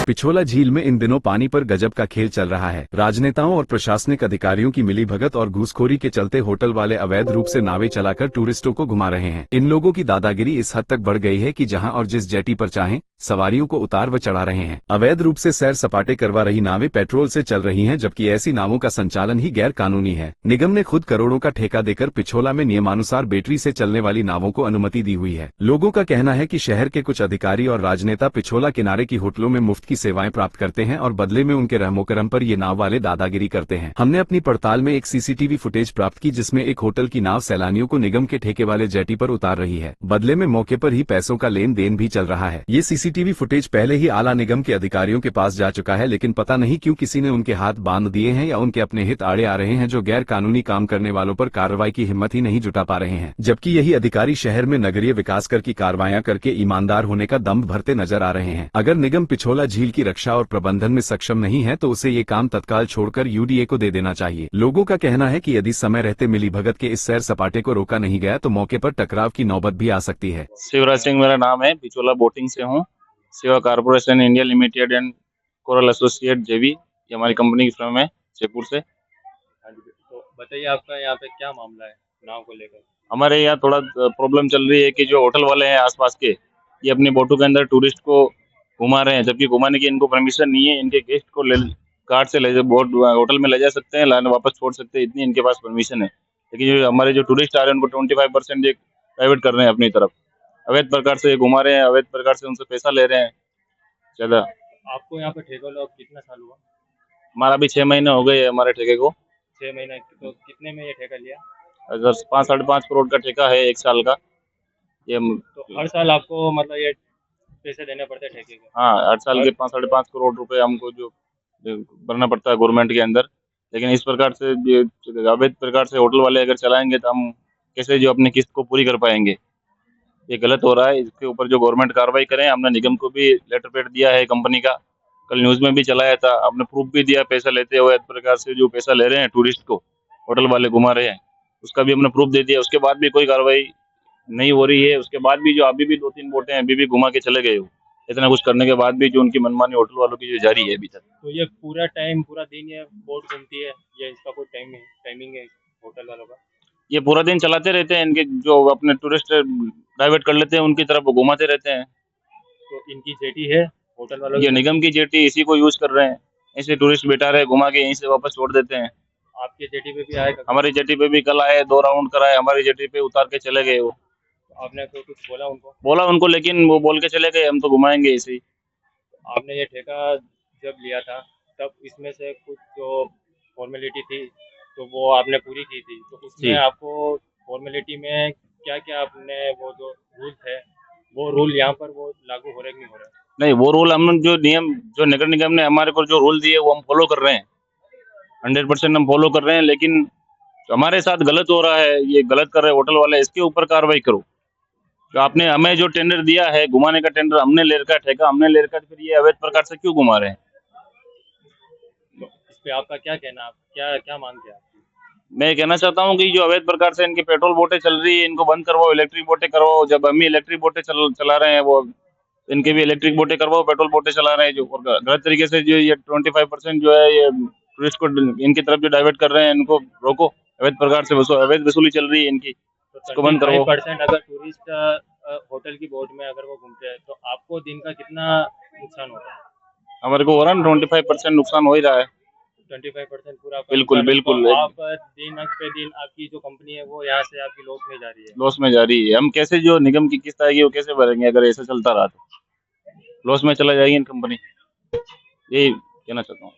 पिछोला झील में इन दिनों पानी पर गजब का खेल चल रहा है। राजनेताओं और प्रशासनिक अधिकारियों की मिलीभगत और घूसखोरी के चलते होटल वाले अवैध रूप से नावें चलाकर टूरिस्टों को घुमा रहे हैं। इन लोगों की दादागिरी इस हद तक बढ़ गई है कि जहां और जिस जेटी पर चाहें सवारियों को उतार व चढ़ा रहे हैं। अवैध रूप से सैर सपाटे करवा रही नावें पेट्रोल से चल रही हैं, जबकि ऐसी नावों का संचालन ही गैर कानूनी है। निगम ने खुद करोड़ों का ठेका देकर पिछोला में नियमानुसार बैटरी से चलने वाली नावों को अनुमति दी हुई है। लोगों का कहना है कि शहर के कुछ अधिकारी और राजनेता पिछोला किनारे की होटलों में मुफ्त की सेवाएं प्राप्त करते हैं और बदले में उनके रहमोकरम पर ये नाव वाले दादागिरी करते हैं। हमने अपनी पड़ताल में एक सीसीटीवी फुटेज प्राप्त की, जिसमें एक होटल की नाव सैलानियों को निगम के ठेके वाले जेटी पर उतार रही है। बदले में मौके पर ही पैसों का लेन देन भी चल रहा है। ये सीसीटीवी फुटेज पहले ही आला निगम के अधिकारियों के पास जा चुका है, लेकिन पता नहीं क्यों किसी ने उनके हाथ बांध दिए हैं या उनके अपने हित आड़े आ रहे हैं, जो गैर कानूनी काम करने वालों पर कार्रवाई की हिम्मत ही नहीं जुटा पा रहे हैं। जबकि यही अधिकारी शहर में नगरीय विकास कर की कार्रवाइयां करके ईमानदार होने का दम भरते नजर आ रहे हैं। अगर निगम पिछोला झील की रक्षा और प्रबंधन में सक्षम नहीं है तो उसे ये काम तत्काल छोड़कर यूडीए को दे देना चाहिए। लोगों का कहना है कि यदि समय रहते मिलीभगत के इस सैर सपाटे को रोका नहीं गया तो मौके पर टकराव की नौबत भी आ सकती है। शिवराज सिंह मेरा नाम है, पिछोला बोटिंग से हूँ। Shiva corporation India limited and coral associate जेवी, ये हमारी कंपनी की फर्म है जयपुर से। हाँ जी, तो बताइए आपका यहाँ पे क्या मामला है नाव को लेकर? हमारे यहाँ थोड़ा प्रॉब्लम चल रही है कि जो होटल वाले हैं आसपास के, ये अपनी बोटों के अंदर टूरिस्ट को घुमा रहे हैं, जबकि घुमाने की इनको परमिशन नहीं है। इनके गेस्ट को कार से ले बोट होटल में ले जा सकते हैं, लाने वापस छोड़ सकते हैं, इतनी इनके पास परमिशन है। लेकिन जो हमारे जो टूरिस्ट आ रहे हैं उनको 25% ये डाइवर्ट कर रहे हैं अपनी तरफ। अवैध प्रकार से घुमा रहे हैं, अवैध प्रकार से उनसे पैसा ले रहे हैं ज़्यादा। आपको यहाँ पे ठेका लो कितना साल हुआ? हमारा अभी 6 महीने हो गए हमारे ठेके को। 6 महीना, तो कितने में ये ठेका लिया? अगर 5-5.5 करोड़ का ठेका है 1 साल का। ये तो हर साल आपको मतलब ये पैसे देने पड़ते हैं ठेके के? हाँ, हर साल के 5-5.5 करोड़ रुपए हमको जो भरना पड़ता है गवर्नमेंट के अंदर। लेकिन इस प्रकार से ये अवैध प्रकार से होटल वाले अगर चलाएंगे तो हम कैसे जो अपनी किस्त को पूरी कर पाएंगे? ये गलत हो रहा है। इसके ऊपर जो गवर्नमेंट कार्रवाई करें। हमने निगम को भी लेटर पैड दिया है कंपनी का, कल न्यूज़ में भी चलाया था। हमने प्रूफ भी दिया पैसा लेते हुए, इस प्रकार से जो पैसा ले रहे हैं टूरिस्ट को होटल वाले घुमा रहे हैं, उसका भी हमने प्रूफ दे दिया। उसके बाद भी कोई कार्रवाई नहीं हो रही है। उसके बाद भी जो अभी भी 2-3 बोटें अभी भी घुमा के चले गए हो, इतना कुछ करने के बाद भी जो उनकी मनमानी होटल वालों की जो जारी है अभी तक। तो ये पूरा दिन ये बोट घूमती है, ये इसका कोई टाइमिंग है होटल वालों का? ये पूरा दिन चलाते रहते हैं, इनके जो अपने टूरिस्ट डाइवर्ट कर लेते हैं उनकी तरफ वो घुमाते रहते हैं। तो इनकी जेटी है होटल वालों ये की? निगम की जेटी, इसी को यूज कर रहे हैं। ऐसे टूरिस्ट बैठा रहे, घुमा के यहीं से वापस छोड़ देते हैं। आपके जेटी पे भी आएगा? हमारी जेटी पे भी कल आए, 2 राउंड कराए, हमारी जेटी पे उतार के चले गए वो। तो आपने तो कुछ बोला उनको? बोला उनको, लेकिन वो बोल के चले गए हम तो घुमाएंगे ऐसे ही। आपने ये ठेका जब लिया था तब इसमें से कुछ जो फॉर्मेलिटी थी तो वो आपने पूरी की थी, तो उसमें जी। आपको फॉर्मेलिटी में क्या क्या आपने वो जो रूल्स है वो रूल यहाँ पर वो लागू हो रहे कि नहीं हो रहे? नहीं, वो रूल हम जो नियम जो नगर निगम ने हमारे को जो रूल दिए वो हम फॉलो कर रहे हैं, 100% हम फॉलो कर रहे हैं। लेकिन हमारे साथ गलत हो रहा है, ये गलत कर रहे हैं होटल वाले, इसके ऊपर कार्रवाई करो। तो आपने हमें जो टेंडर दिया है, घुमाने का टेंडर हमने ले रखा है, ठेका हमने ले रखा है, फिर ये अवैध प्रकार से क्यों घुमा रहे हैं? तो इस पे आपका क्या कहना, आप क्या क्या मांगते हैं आप? मैं कहना चाहता हूँ कि जो अवैध प्रकार से इनकी पेट्रोल बोटें चल रही है इनको बंद करवाओ, इलेक्ट्रिक बोटें करवाओ। जब हम ही इलेक्ट्रिक बोटें चला रहे हैं, वो इनके भी इलेक्ट्रिक बोटें करवाओ, पेट्रोल बोटें चला रहे हैं जो। और गलत तरीके से जो ये 25% जो है ये टूरिस्ट को इनकी तरफ जो डाइवर्ट कर रहे हैं, इनको रोको। अवैध प्रकार से अवैध वसूली चल रही है इनकी, तो इसको बंद करवाओ। 25% अगर टूरिस्ट होटल की बोट में अगर वो घूमते हैं तो आपको दिन का कितना नुकसान होता है? हमारे को हो रहा है 25% नुकसान हो ही रहा है। 25% पूरा आपका बिल्कुल नुकसान है। बिल्कुल तो आप दिन पे दिन आपकी जो कंपनी है वो यहाँ से आपकी लॉस में जा रही है। लॉस में जा रही है। हम कैसे जो निगम की किस्त आएगी वो कैसे भरेंगे? अगर ऐसा चलता रहा तो लॉस में चला जाएगी कंपनी। यही कहना चाहता हूँ।